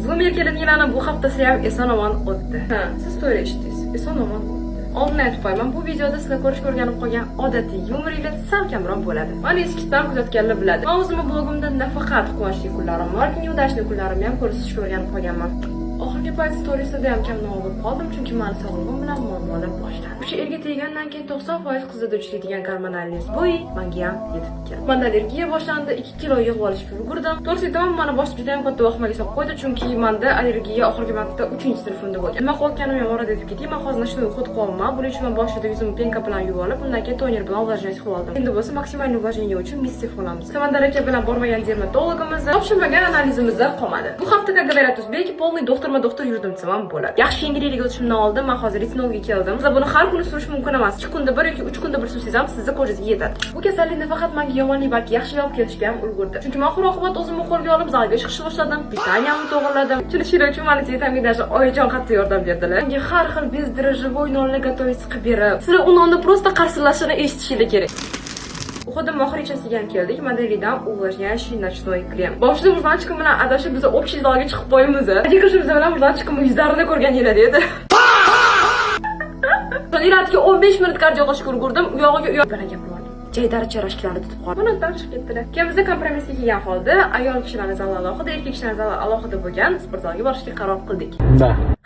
Zoomer kelininglarni bu haftasi ham eson-omon o'tdi. Ha, siz to'g'ri eshitdingiz. Eson-omon o'tdi. Oldin aytib qo'yaman, bu videoda sizlar ko'rishga o'rganib qolgan odatiy yumorlar sal kamroq bo'ladi. Mani eskitdan kuzatganlar biladi. Men o'zimning blogimda nafaqat quvonchli kunlarim, balki yudashli kunlarimni ham ko'rsatishga o'rganib qolganman. Oxirgi payt storiesda ham kam nolib qoldim, chunki meni sog'lig'im bilan muammolar boshlandi. O'sha erga teggandan keyin 90% qizlarda uchraydigan gormonalniz bo'y menga ham yetib keldi. Menda allergiya boshlandi, 2 kilo yig'ib olishga ulgurdim. To'g'risi aytaman, meni boshida juda ham katta vahmaga solib qo'ydi, chunki menda allergiya oxirgi marta 3-sinfimda bo'lgan. Nima qilayotganimni ham orada aytib ketdim. Men hozir shuni xud qilyapman. Buning uchun men boshida yuzimni penka bilan yuvib olib, undan keyin toner bilan увлажнять qilib oldim. Endi bo'lsa maksimal увлажнение uchun missif olamiz. Samandar aka bilan bormagan dermatologimiz topshirmagan analizimizda qolmadi. Bu hafta, как говорят узбеки, полный doktor yurdim desam bo'ladi. Yaxshi yengillik o'tishimdan oldin men hozir retinolga keldim. Siz buni har kuni surish mumkin emas. 2 kunda bir yoki 3 kunda bir sursangiz ham sizning qo'lingizga yetadi. Bu kasallik nafaqat menga yomonlik, balki yaxshi olib kelishga ham ulgurdi. Chunki men oxir-oqibat o'zimni qo'lga olib zalga chiqishni boshladim. Pitaniyamni to'g'irladim. Chirishilar uchun meni vitamin даже oyijon qattiq yordam berdilar. Menga har xil бездрожжевой nonlar готовить qilib berib, sizlar u nonni просто qarsillashini eshitishingiz kerak. Uxoda mohirichasiga ham keldik. Modelidan увлажняющий ночной крем. Boshida Murdanchikim bilan adashib biz общий zalga chiqib qo'yamiz. Kirishimiz bilan Murdanchikim yuzlarini ko'rgan edi. Iratga 15 minut kardio qilishga ulgurdim. U yog'iga u yoqqa gapirdim. Jaydari charashkilarni tutib qoldi. Buni chiqib ketdilar. Keyin bizda kompromissga kelgan holda ayol kishilarning zali alohida, erkak kishilarning zali alohida bo'lgan sport zaliga borishga qaror qildik.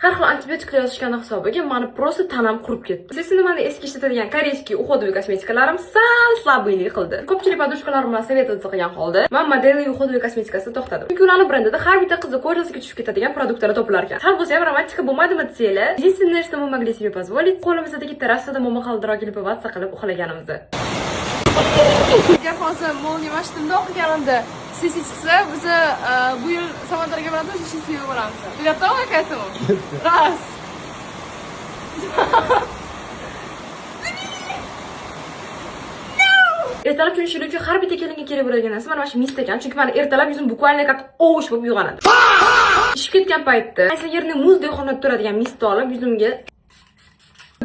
Har xil antibiotiklar yozishgani hisobiga meni просто tanam qurib ketdi. Sizlar meni eski ishlatadigan koreyskiy uходовый kosmetikalarim sal slabiylik qildi. Ko'pchilik podushkalarim bilan sovet qilgan holda men modelli uходовый kosmetikasini to'xtadim. Chunki ularning brendida har bitta qizni ko'rasiga tushib ketadigan produktlar topilar ekan. Sal bo'lsa ham romantika bo'lmadimi desanglar, единственное, что мы могли себе позволить, qo'limizdagi terrasada momaqaldiroq lipovatsa qilib uxlaganimizda. Hozir molniy masjidida o'qiganimda sesi chiqsa, biz bu yil Samarqandga bilan to'shishni bo'lamiz. Готовы к этому? Раз. Ertalab turishilik uchun har bitta kelinga kerak bo'ladigan narsa mana shu mist ekan. Chunki men ertalab yuzim bukvalniy как ovush bo'lib uyg'onadi. Ishib ketgan paytda qaysi yerni muzdek xonada turadigan mistni olib yuzimga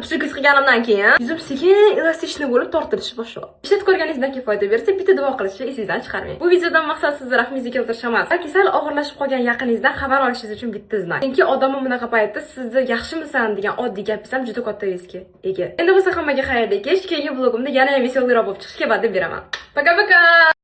Psixik qilganimdan keyin yuzim sekin elastikni bo'lib tortilishi boshladi. Ishlatib ko'rganingizdan keyin foyda bersa, bitta duo qilishni esingizdan chiqarmang. Bu videodan maqsad sizni rahmingizga keltirish emas, balki sal og'irlashib qolgan yaqiningizdan xabar olishingiz uchun bitta znak. Chunki odamlar bunaqa paytda sizni yaxshimisan degan oddiy gapingiz ham juda katta riskga ega. Endi bo'lsa hammaga xayrli kech, keyingi blogimda yana veselroq bo'lib chiqishga va'da beraman. Пока-пока.